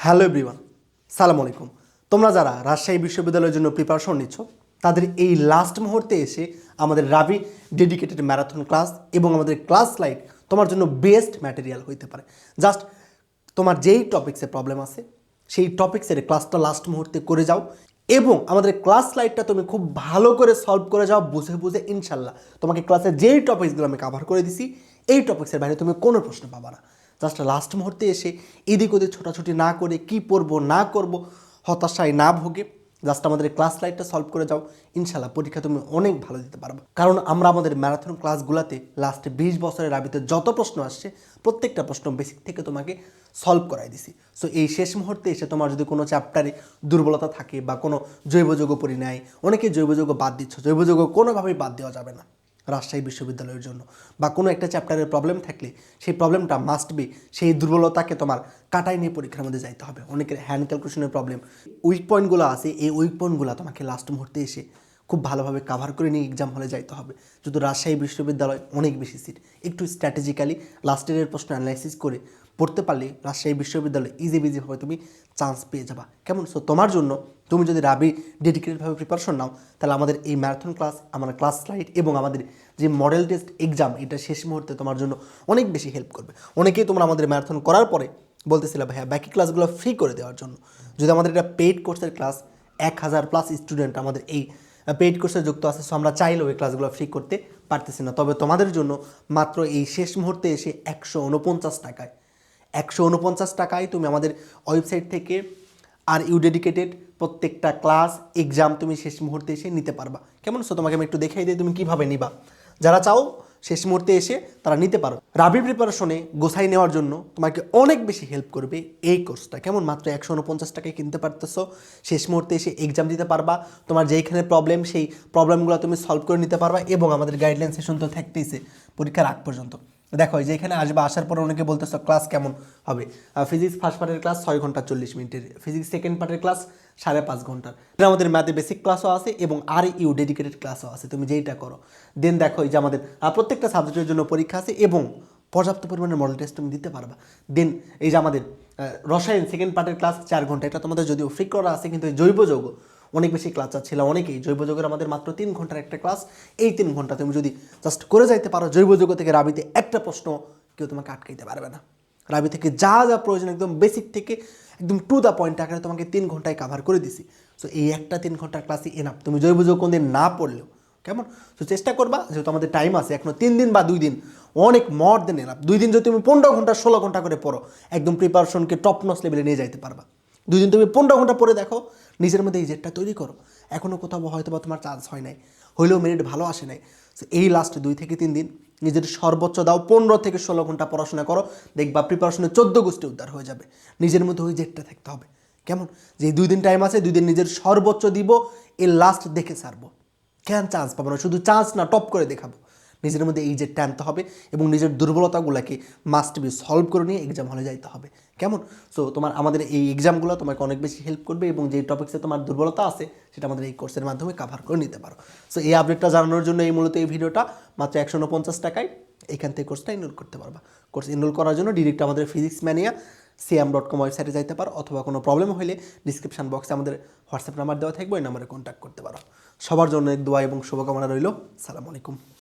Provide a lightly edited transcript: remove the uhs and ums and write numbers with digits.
Hello everyone, সালাম আলাইকুম। তোমরা যারা রাজশাহী বিশ্ববিদ্যালয়ের জন্য প্রিপারেশন নিচ্ছ তাদের এই লাস্ট মুহূর্তে এসে আমাদের রাবি ডেডিকেটেড ম্যারাথন ক্লাস এবং আমাদের ক্লাস লাইট তোমার জন্য বেস্ট ম্যাটেরিয়াল হইতে পারে। জাস্ট তোমার যেই টপিক্সে প্রবলেম আছে সেই টপিক্সের ক্লাসটা লাস্ট মুহূর্তে করে যাও এবং আমাদের ক্লাস লাইটটা তুমি খুব ভালো করে সলভ করে যাও বুঝে বুঝে। ইনশাল্লাহ তোমাকে ক্লাসের যেই টপিক্সগুলো আমি কভার করে দিছি এই টপিক্সের বাইরে তুমি কোনো প্রশ্ন পাবা না। জাস্ট লাস্ট মুহূর্তে এসে এদিক ওদিক ছোটাছুটি না করে কি পড়বো না করব হতাশায় না ভোগে জাস্ট আমাদের ক্লাস লাইটটা সলভ করে যাও। ইনশাল্লাহ পরীক্ষা তুমি অনেক ভালো দিতে পারবে, কারণ আমরা আমাদের ম্যারাথন ক্লাসগুলোতে লাস্টে 20 বছরের রাবিতে যত প্রশ্ন আসছে প্রত্যেকটা প্রশ্ন বেসিক থেকে তোমাকে সলভ করাই দিছি। সো এই শেষ মুহূর্তে এসে তোমার যদি কোনো চ্যাপ্টারে দুর্বলতা থাকে বা কোনো জৈব যৌগ পড়ি নাই, অনেকে জৈব যৌগ বাদ দিচ্ছ, জৈব যৌগ কোনোভাবেই বাদ দেওয়া যাবে না রাজশাহী বিশ্ববিদ্যালয়ের জন্য। বা কোনো একটা চ্যাপ্টারের প্রবলেম থাকলে সেই প্রবলেমটা মাস্ট বি সেই দুর্বলতাকে তোমার কাটাই নিয়ে পরীক্ষার মধ্যে যাইতে হবে। অনেকের হ্যান্ড ক্যালকুলেশনের প্রবলেম, উইক পয়েন্টগুলো আছে, এই উইক পয়েন্টগুলো তোমাকে লাস্ট মুহূর্তে এসে খুব ভালোভাবে কাভার করে নিয়ে এক্সাম হলে যাইতে হবে। যেহেতু রাজশাহী বিশ্ববিদ্যালয় অনেক বেশি সিট, একটু স্ট্র্যাটেজিক্যালি লাস্ট ইয়ারের প্রশ্ন অ্যানালাইসিস করে পড়তে পারলে রাজশাহী বিশ্ববিদ্যালয়ে ইজিভাবে তুমি চান্স পেয়ে যাবা। কেমন? সো তোমার জন্য তুমি যদি রাবি ডেডিকেটেডভাবে প্রিপারেশন নাও তাহলে আমাদের এই ম্যারাথন ক্লাস, আমার ক্লাস স্লাইড এবং আমাদের যে মডেল টেস্ট এক্সাম এটা শেষ মুহূর্তে তোমার জন্য অনেক বেশি হেল্প করবে। অনেকেই তোমরা আমাদের ম্যারাথন করার পরে বলতেছিলে ভাইয়া বাকি ক্লাসগুলো ফ্রি করে দেওয়ার জন্য। যদি আমাদের এটা পেইড কোর্সের ক্লাস 1000+ স্টুডেন্ট আমাদের এই পেইড কোর্সে যুক্ত আছে, সো আমরা চাইলেও এই ক্লাসগুলো ফ্রি করতে পারতেছি না। তবে তোমাদের জন্য মাত্র এই শেষ মুহূর্তে এসে 149 টাকায় তুমি আমাদের ওয়েবসাইট থেকে আর ইউ ডেডিকেটেড প্রত্যেকটা ক্লাস এক্সাম তুমি শেষ মুহূর্তে এসে নিতে পারবা। কেমন? সো তোমাকে আমি একটু দেখাই দিই তুমি কীভাবে নিবা। যারা চাও শেষ মুহূর্তে এসে তারা নিতে পারো। রাবি প্রিপারেশনে গোছাই নেওয়ার জন্য তোমাকে অনেক বেশি হেল্প করবে এই কোর্সটা। কেমন? মাত্র 149 টাকায় কিনতে পারতেছো, শেষ মুহূর্তে এসে এক্সাম দিতে পারবা, তোমার যেইখানে প্রবলেম সেই প্রবলেমগুলো তুমি সলভ করে নিতে পারবা এবং আমাদের গাইডলাইন সেশন তো থাকতেইছে পরীক্ষার আগ পর্যন্ত। দেখো যে এখানে আসবে, আসার পর অনেকে বলতেছো ক্লাস কেমন হবে। ফিজিক্স ফার্স্ট পার্টের ক্লাস 6 ঘন্টা 40 মিনিটের, ফিজিক্স সেকেন্ড পার্টের ক্লাস 5.5 ঘন্টার। আমাদের ম্যাথে বেসিক ক্লাসও আছে এবং আর ইউ ডেডিকেটেড ক্লাসও আছে, তুমি যেইটা করো। দেন দেখো এই যে আমাদের প্রত্যেকটা সাবজেক্টের জন্য পরীক্ষা আছে এবং পর্যাপ্ত পরিমাণে মডেল টেস্ট তুমি দিতে পারবা। দেন এই যে আমাদের রসায়ন সেকেন্ড পার্টের ক্লাস 4 ঘন্টা, এটা তোমাদের যদিও ফ্রি করা আছে, কিন্তু জৈব যৌগ অনেক বেশি ক্লাস চাচ্ছিল অনেকেই। জৈব যৌগের আমাদের মাত্র 3 ঘন্টার একটা ক্লাস, এই 3 ঘন্টা তুমি যদি জাস্ট করে যাইতে পারো জৈব যৌগ থেকে রাবিতে একটা প্রশ্ন কেউ তোমাকে আটকাইতে পারবে না। রাবি থেকে যা যা প্রয়োজন একদম বেসিক থেকে একদম টু দ্য পয়েন্ট আকারে তোমাকে 3 ঘন্টায় কাভার করে দিছি। সো এই একটা 3 ঘন্টার ক্লাসই এনাফ, তুমি জৈব যৌগ কোনদিন না পড়লেও। কেমন? তো চেষ্টা করবা, যেহেতু আমাদের টাইম আছে এখনো 3 দিন বা 2 দিন, অনেক মোর দেন এনাফ। 2 দিন যদি তুমি 15 ঘন্টা 16 ঘন্টা করে পড়ো একদম প্রিপারেশনকে টপ নচ লেভেলে নিয়ে যাইতে পারবা। 2 দিন তুমি 15 ঘন্টা পড়ে দেখো, নিজের মধ্যে এই জেটটা তৈরি করো। এখনও কোথাও হয়তো বা তোমার চান্স হয় নাই, হইলেও মেরিট ভালো আসে নাই। এই লাস্ট 2 থেকে 3 দিন নিজের সর্বোচ্চ দাও, 15 থেকে 16 ঘন্টা পড়াশোনা করো, দেখবা প্রিপারেশনে 14 গোষ্ঠী উদ্ধার হয়ে যাবে। নিজের মধ্যে ওই জেটটা থাকতে হবে। কেমন? যে 2 দিন টাইম আছে, 2 দিন নিজের সর্বোচ্চ দিব, এই লাস্ট দেখে ছাড়বো। কেন চান্স পাবো না? শুধু চান্স না, টপ করে দেখাবো। নিজের মধ্যে এই জেটটা আনতে হবে এবং নিজের দুর্বলতাগুলোকে মাস্ট বি সলভ করে নিয়ে এক্সাম হলে যাইতে হবে। কেমন? সো তোমার আমাদের এই এক্সামগুলো তোমাকে অনেক বেশি হেল্প করবে এবং যে টপিক্সে তোমার দুর্বলতা আছে সেটা আমাদের এই কোর্সের মাধ্যমে কাভার করে নিতে পারো। সো এই আপডেটটা জানানোর জন্য মূলত এই ভিডিওটা। মাত্র 149 টাকায় এখান থেকে কোর্সটা এনরোল করতে পারবা। কোর্স এনরোল করার জন্য ডিরেক্ট আমাদের ফিজিক্স ম্যানিয়া siam.com ওয়েবসাইটে যাইতে পারো, অথবা কোনো প্রবলেম হলে ডিসক্রিপশন বক্সে আমাদের হোয়াটসঅ্যাপ নাম্বার দেওয়া থাকবে, ওই নাম্বারে কন্ট্যাক্ট করতে পারো। সবার জন্য এক দোয়া এবং শুভকামনা রইল। সালাম আলাইকুম।